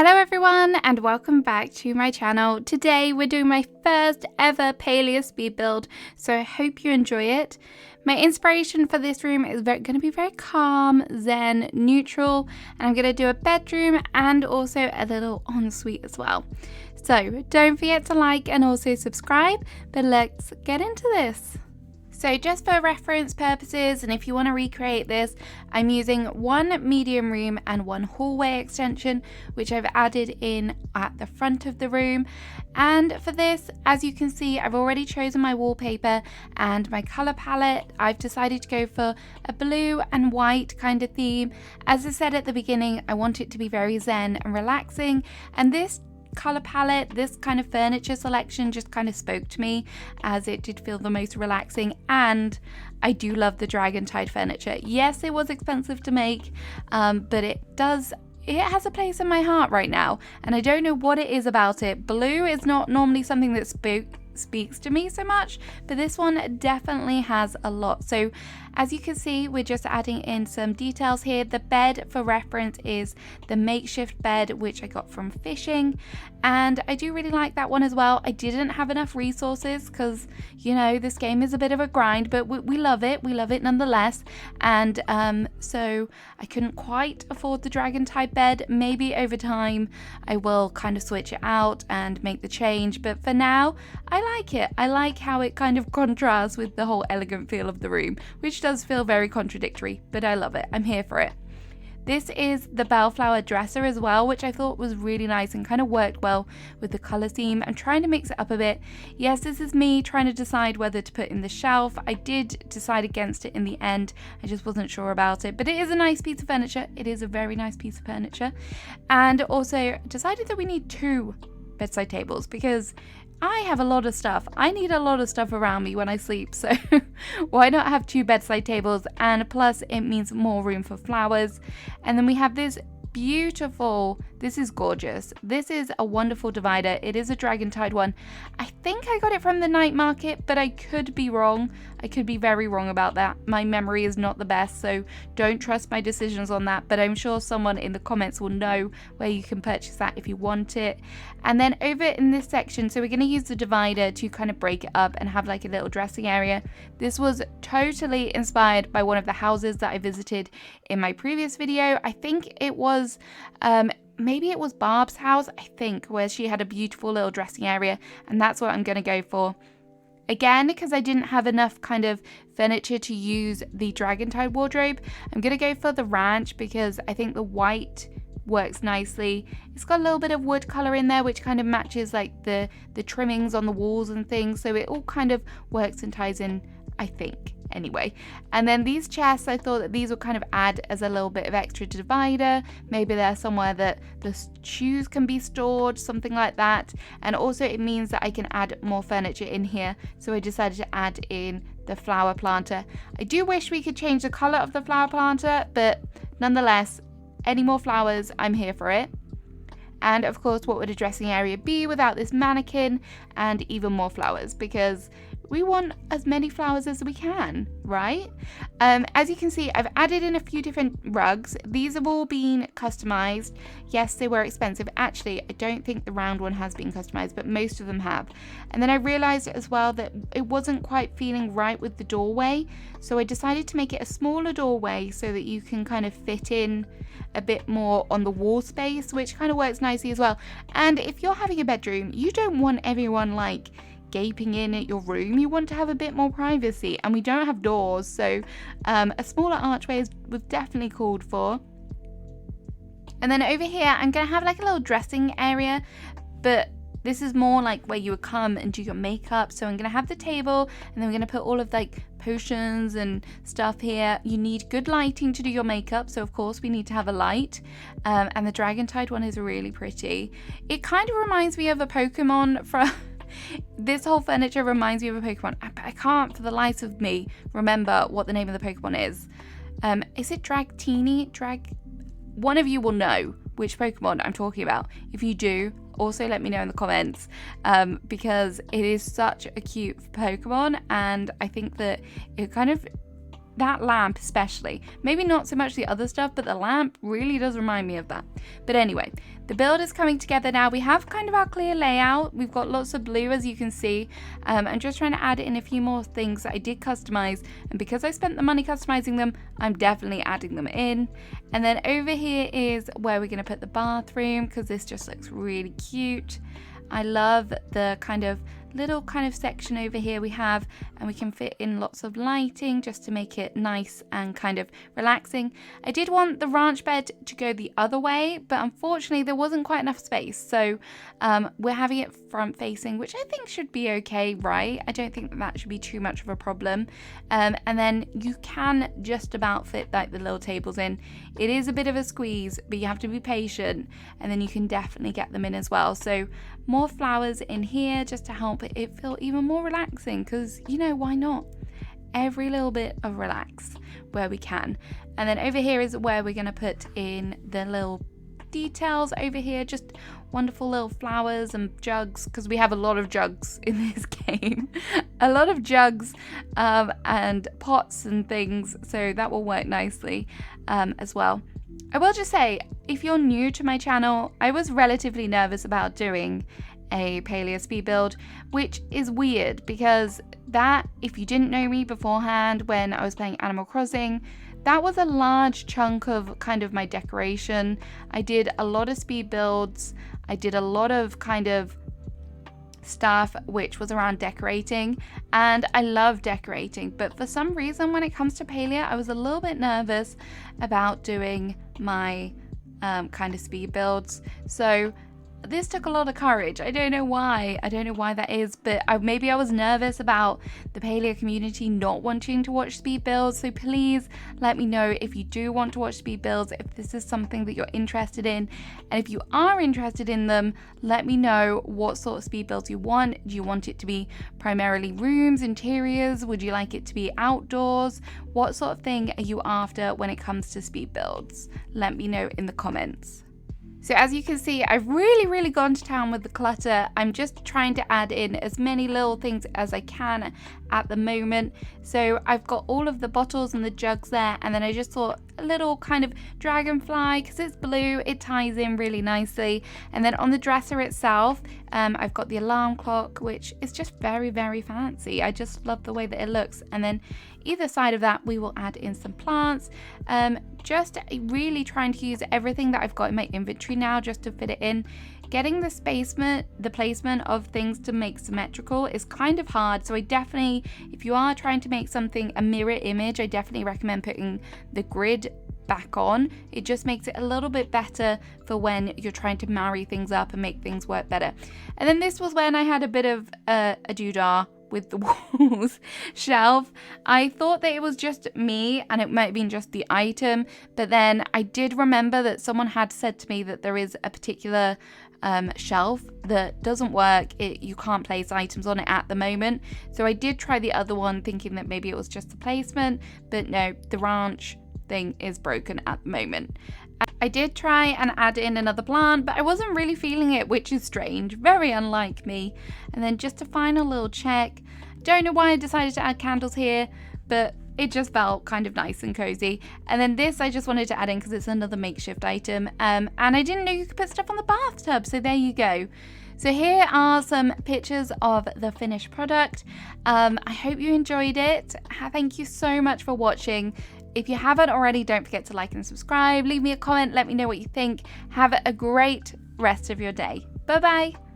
Hello everyone and welcome back to my channel. Today we're doing my first ever Palia Speed Build, so I hope you enjoy it. My inspiration for this room is going to be very calm, zen, neutral, and I'm going to do a bedroom and also a little ensuite as well. So don't forget to like and also subscribe, but let's get into this. So just for reference purposes, and if you want to recreate this, I'm using one medium room and one hallway extension, which I've added in at the front of the room. And for this, as you can see, I've already chosen my wallpaper and my color palette. I've decided to go for a blue and white kind of theme. As I said at the beginning, I want it to be very zen and relaxing, and this color palette, this kind of furniture selection just kind of spoke to me, as it did feel the most relaxing. And I do love the dragontide furniture. Yes, it was expensive to make, but it has a place in my heart right now, and I don't know what it is about it. Blue is not normally something that speaks to me so much, but this one definitely has a lot. So as you can see, we're just adding in some details here. The bed, for reference, is the makeshift bed which I got from fishing, and I do really like that one as well. I didn't have enough resources because, you know, this game is a bit of a grind, but we love it nonetheless. And so I couldn't quite afford the dragontide bed. Maybe over time I will kind of switch it out and make the change, but for now I like it. I like how it kind of contrasts with the whole elegant feel of the room, which does feel very contradictory, but I love it. I'm here for it. This is the bellflower dresser as well, which I thought was really nice and kind of worked well with the color scheme. I'm trying to mix it up a bit. Yes, this is me trying to decide whether to put in the shelf. I did decide against it in the end. I just wasn't sure about it, but it is a nice piece of furniture. It is a very nice piece of furniture. And also decided that we need 2 bedside tables because I have a lot of stuff. I need a lot of stuff around me when I sleep, so why not have 2 bedside tables? And plus it means more room for flowers. And then we have this beautiful, this is gorgeous. This is a wonderful divider. It is a dragontide one. I think I got it from the night market, but I could be wrong. I could be very wrong about that. My memory is not the best, so don't trust my decisions on that, but I'm sure someone in the comments will know where you can purchase that if you want it. And then over in this section, so we're going to use the divider to kind of break it up and have like a little dressing area. This was totally inspired by one of the houses that I visited in my previous video. I think it was maybe it was Barb's house, I think, where she had a beautiful little dressing area, and that's what I'm going to go for. Again, because I didn't have enough kind of furniture to use the dragontide wardrobe, I'm going to go for the ranch because I think the white works nicely. It's got a little bit of wood color in there which kind of matches like the trimmings on the walls and things, so it all kind of works and ties in, I think. Anyway, and then these chests, I thought that these would kind of add as a little bit of extra divider. Maybe there's somewhere that the shoes can be stored, something like that. And also it means that I can add more furniture in here, so I decided to add in the flower planter. I do wish we could change the color of the flower planter, but nonetheless, any more flowers, I'm here for it. And of course, what would a dressing area be without this mannequin and even more flowers, because we want as many flowers as we can, right? As you can see, I've added in a few different rugs. These have all been customized. Yes, they were expensive. Actually, I don't think the round one has been customized, but most of them have. And then I realized as well that it wasn't quite feeling right with the doorway, so I decided to make it a smaller doorway so that you can kind of fit in a bit more on the wall space, which kind of works nicely as well. And if you're having a bedroom, you don't want everyone like gaping in at your room. You want to have a bit more privacy, and we don't have doors, so a smaller archway was definitely called for. And then over here I'm gonna have like a little dressing area, but this is more like where you would come and do your makeup. So I'm gonna have the table, and then we're gonna put all of like potions and stuff here. You need good lighting to do your makeup, so of course we need to have a light. And the dragontide one is really pretty. It kind of reminds me of a Pokemon from this whole furniture reminds me of a Pokemon. I can't for the life of me remember what the name of the Pokemon is. Is it one of you will know which Pokemon I'm talking about. If you do, also let me know in the comments, because it is such a cute Pokemon, and I think that it kind of that lamp especially. Maybe not so much the other stuff, but the lamp really does remind me of that. But anyway, the build is coming together now. We have kind of our clear layout. We've got lots of blue, as you can see. I'm just trying to add in a few more things that I did customize, and because I spent the money customizing them, I'm definitely adding them in. And then over here is where we're going to put the bathroom, because this just looks really cute. I love the little section over here we have, and we can fit in lots of lighting just to make it nice and kind of relaxing. I did want the ranch bed to go the other way, but unfortunately there wasn't quite enough space, so we're having it front facing, which I think should be okay, right? I don't think that should be too much of a problem. And then you can just about fit like the little tables in. It is a bit of a squeeze, but you have to be patient, and then you can definitely get them in as well. So more flowers in here just to help it feel even more relaxing, because you know, why not? Every little bit of relax where we can. And then over here is where we're going to put in the little details over here, just wonderful little flowers and jugs, because we have a lot of jugs in this game. A lot of jugs and pots and things, so that will work nicely as well. I will just say, if you're new to my channel, I was relatively nervous about doing a Palia Speed Build, which is weird because that, if you didn't know me beforehand when I was playing Animal Crossing, that was a large chunk of kind of my decoration. I did a lot of speed builds. I did a lot of kind of stuff which was around decorating, and I love decorating, but for some reason when it comes to Palia, I was a little bit nervous about doing my kind of speed builds. So this took a lot of courage. I don't know why that is, but maybe I was nervous about the Palia community not wanting to watch speed builds. So please let me know if you do want to watch speed builds, if this is something that you're interested in, and if you are interested in them, let me know what sort of speed builds you want. Do you want it to be primarily rooms, interiors? Would you like it to be outdoors? What sort of thing are you after when it comes to speed builds? Let me know in the comments. So as you can see, I've really gone to town with the clutter. I'm just trying to add in as many little things as I can at the moment. So I've got all of the bottles and the jugs there, and then I just thought a little kind of dragonfly, because it's blue, it ties in really nicely. And then on the dresser itself, I've got the alarm clock, which is just very fancy. I just love the way that it looks. And then either side of that, we will add in some plants. Just really trying to use everything that I've got in my inventory now just to fit it in. Getting the placement of things to make symmetrical is kind of hard, so I definitely, if you are trying to make something a mirror image, I definitely recommend putting the grid back on. It just makes it a little bit better for when you're trying to marry things up and make things work better. And then this was when I had a bit of a doodah with the walls shelf. I thought that it was just me and it might have been just the item, but then I did remember that someone had said to me that there is a particular shelf that doesn't work. You can't place items on it at the moment, so I did try the other one thinking that maybe it was just the placement, but no, the ranch thing is broken at the moment. I did try and add in another plant, but I wasn't really feeling it, which is strange, very unlike me. And then just a final little check. Don't know why I decided to add candles here, but it just felt kind of nice and cozy. And then this I just wanted to add in because it's another makeshift item. And I didn't know you could put stuff on the bathtub, so there you go. So here are some pictures of the finished product. I hope you enjoyed it. Thank you so much for watching. If you haven't already, don't forget to like and subscribe. Leave me a comment, let me know what you think. Have a great rest of your day. Bye bye.